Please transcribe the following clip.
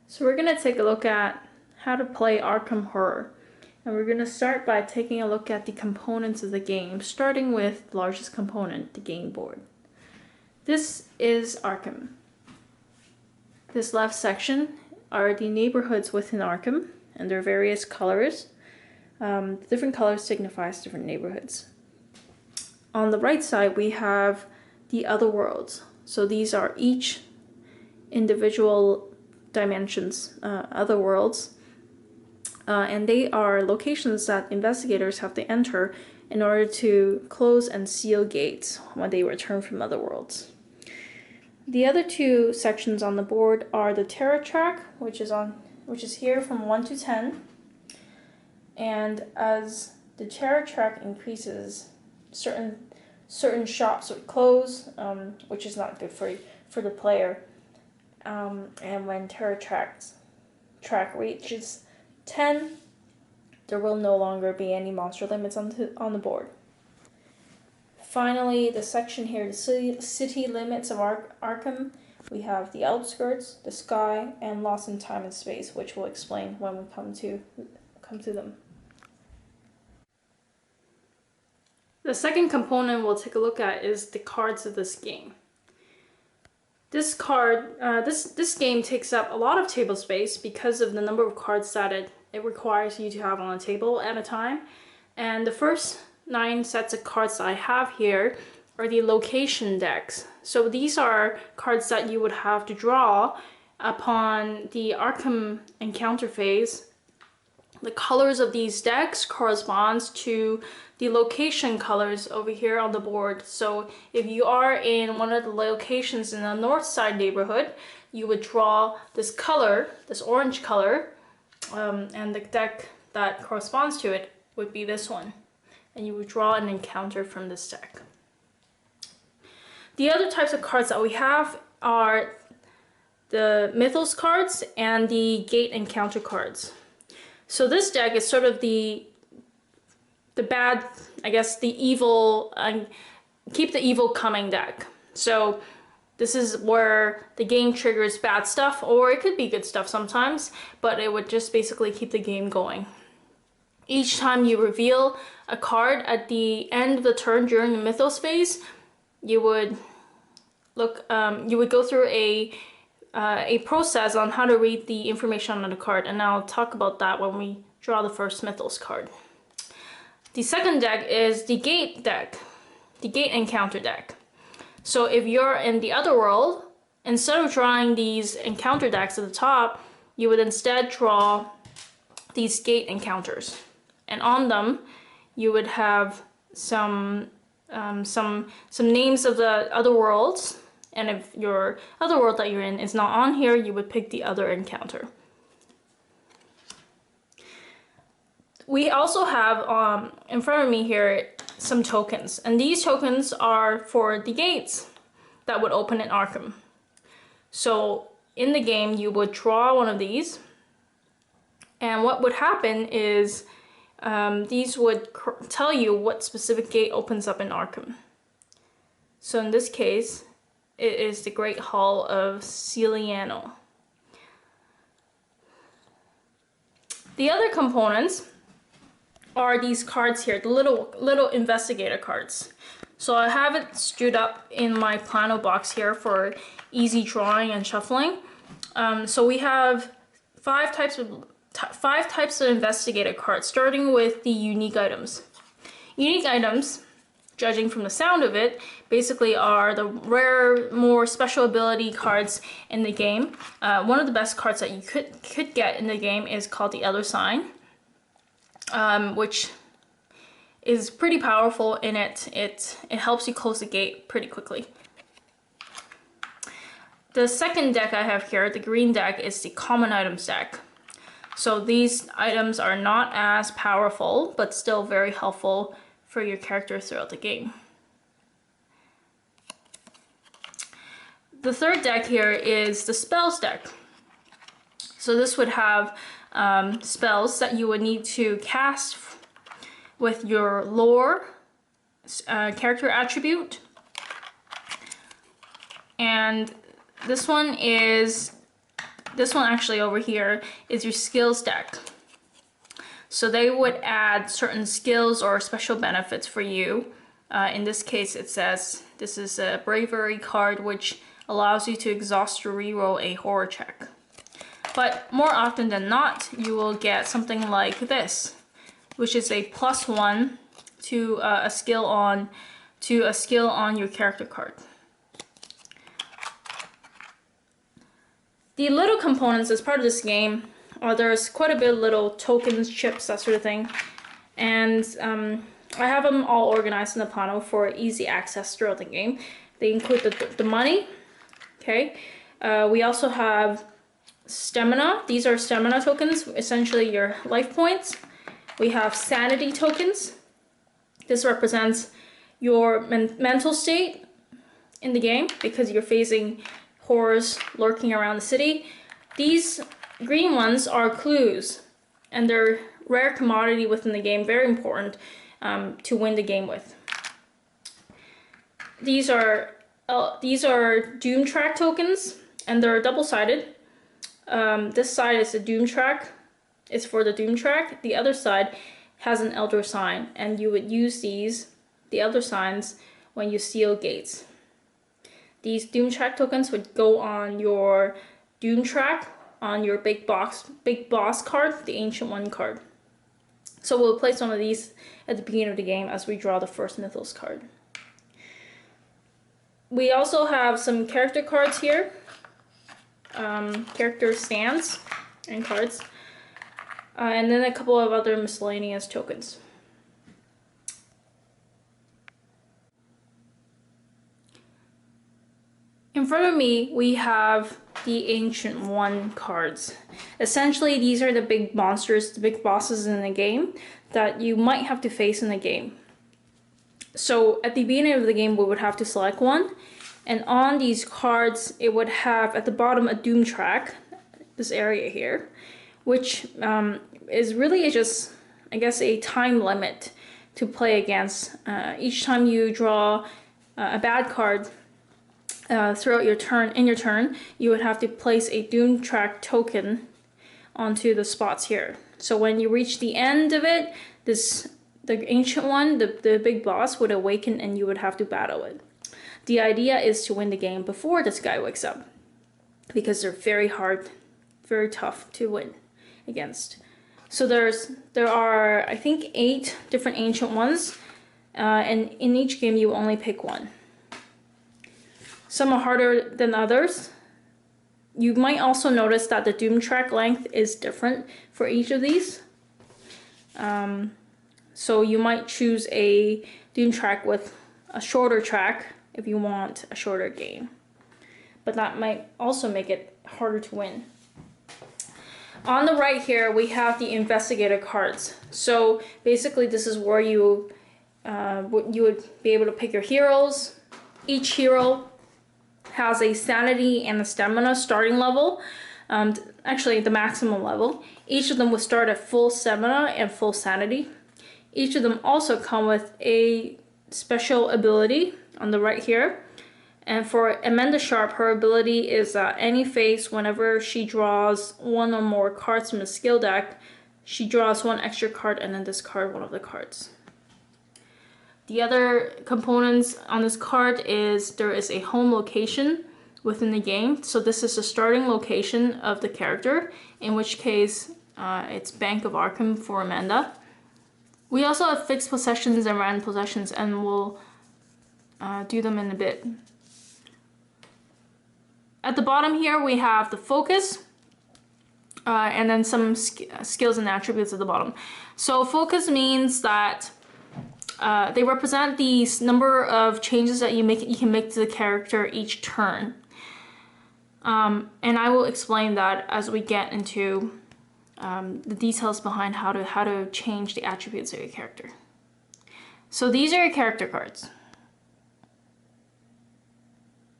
So we're going to take a look at how to play Arkham Horror. And we're going to start by taking a look at the components of the game, starting with the largest component, the game board. This is Arkham. This left section are the neighborhoods within Arkham, and there are various colors. Different colors signifies different neighborhoods. On the right side, we have the other worlds. So these are each individual dimensions, other worlds, and they are locations that investigators have to enter in order to close and seal gates when they return from other worlds. The other two sections on the board are the terror track, which is here from 1 to 10, and as the terror track increases, certain shops would close, which is not good for the player. And when terror track reaches 10, there will no longer be any monster limits on the board. Finally, the section here, the city limits of Arkham, we have the outskirts, the sky, and lost in time and space, which we'll explain when we come to them. The second component we'll take a look at is the cards of this game. This game takes up a lot of table space because of the number of cards that it requires you to have on a table at a time. And the first 9 sets of cards that I have here are the location decks. So these are cards that you would have to draw upon the Arkham encounter phase. The colors of these decks corresponds to the location colors over here on the board. So if you are in one of the locations in the north side neighborhood, you would draw this color, this orange color, and the deck that corresponds to it would be this one. And you would draw an encounter from this deck. The other types of cards that we have are the Mythos cards and the Gate Encounter cards. So this deck is sort of the bad, I guess, the evil, keep the evil coming deck. So this is where the game triggers bad stuff, or it could be good stuff sometimes, but it would just basically keep the game going. Each time you reveal a card at the end of the turn during the Mythos phase, you would go through a process on how to read the information on the card, and I'll talk about that when we draw the first Mythos card. The second deck is the Gate deck, the Gate Encounter deck. So if you're in the other world, instead of drawing these encounter decks at the top, you would instead draw these Gate Encounters, and on them you would have some names of the other worlds. And if your other world that you're in is not on here, you would pick the other encounter. We also have in front of me here some tokens, and these tokens are for the gates that would open in Arkham. So in the game, you would draw one of these, and what would happen is these would tell you what specific gate opens up in Arkham. So in this case, it is the Great Hall of Celiano. The other components are these cards here, the little investigator cards. So I have it stood up in my plano box here for easy drawing and shuffling. So we have five types of investigator cards, starting with the unique items. Unique items, judging from the sound of it, basically are the rare, more special ability cards in the game. One of the best cards that you could get in the game is called the Elder Sign, which is pretty powerful in it helps you close the gate pretty quickly. The second deck I have here, the green deck, is the common items deck. So these items are not as powerful, but still very helpful for your character throughout the game. The third deck here is the spells deck. So this would have spells that you would need to cast with your lore character attribute. And this one actually over here is your skills deck. So they would add certain skills or special benefits for you. In this case, it says this is a bravery card, which allows you to exhaust or reroll a horror check. But more often than not, you will get something like this, which is a +1 to a skill on your character card. The little components as part of this game, there's quite a bit of little tokens, chips, that sort of thing, and I have them all organized in the panel for easy access throughout the game. They include the money. Okay, we also have stamina. These are stamina tokens, essentially your life points. We have sanity tokens. This represents your mental state in the game because you're facing horrors lurking around the city. These green ones are clues, and they're rare commodity within the game, very important to win the game with. These are Doom Track tokens, and they're double-sided. This side is the Doom Track. It's for the Doom Track. The other side has an Elder sign, and you would use the Elder signs, when you seal gates. These Doom Track tokens would go on your Doom Track, on your Big Boss card, the Ancient One card. So we'll place one of these at the beginning of the game as we draw the first Mythos card. We also have some character cards here, character stands and cards, and then a couple of other miscellaneous tokens. In front of me, we have the Ancient One cards. Essentially, these are the big monsters, the big bosses in the game that you might have to face in the game. So at the beginning of the game, we would have to select one, and on these cards, it would have at the bottom a Doom Track, this area here, which is really just, I guess, a time limit to play against. Each time you draw a bad card, throughout your turn, you would have to place a Doom Track token onto the spots here. So when you reach the end of it, the Ancient One, the big boss, would awaken and you would have to battle it. The idea is to win the game before this guy wakes up, because they're very hard, very tough to win against. So there are, I think, 8 different Ancient Ones, and in each game you only pick one. Some are harder than others. You might also notice that the Doom Track length is different for each of these. So you might choose a Doom Track with a shorter track if you want a shorter game. But that might also make it harder to win. On the right here, we have the Investigator cards. So basically this is where you would be able to pick your heroes. Each hero has a sanity and a stamina starting level, actually the maximum level. Each of them will start at full stamina and full sanity. Each of them also come with a special ability on the right here. And for Amanda Sharp, her ability is any phase, whenever she draws one or more cards from the skill deck, she draws one extra card and then discard one of the cards. The other components on this card is there is a home location within the game. So this is the starting location of the character, in which case it's Bank of Arkahm for Amanda. We also have fixed possessions and random possessions, and we'll do them in a bit. At the bottom here we have the focus, and then some skills and attributes at the bottom. So focus means that they represent the number of changes that you can make to the character each turn. And I will explain that as we get into the details behind how to change the attributes of your character. So these are your character cards.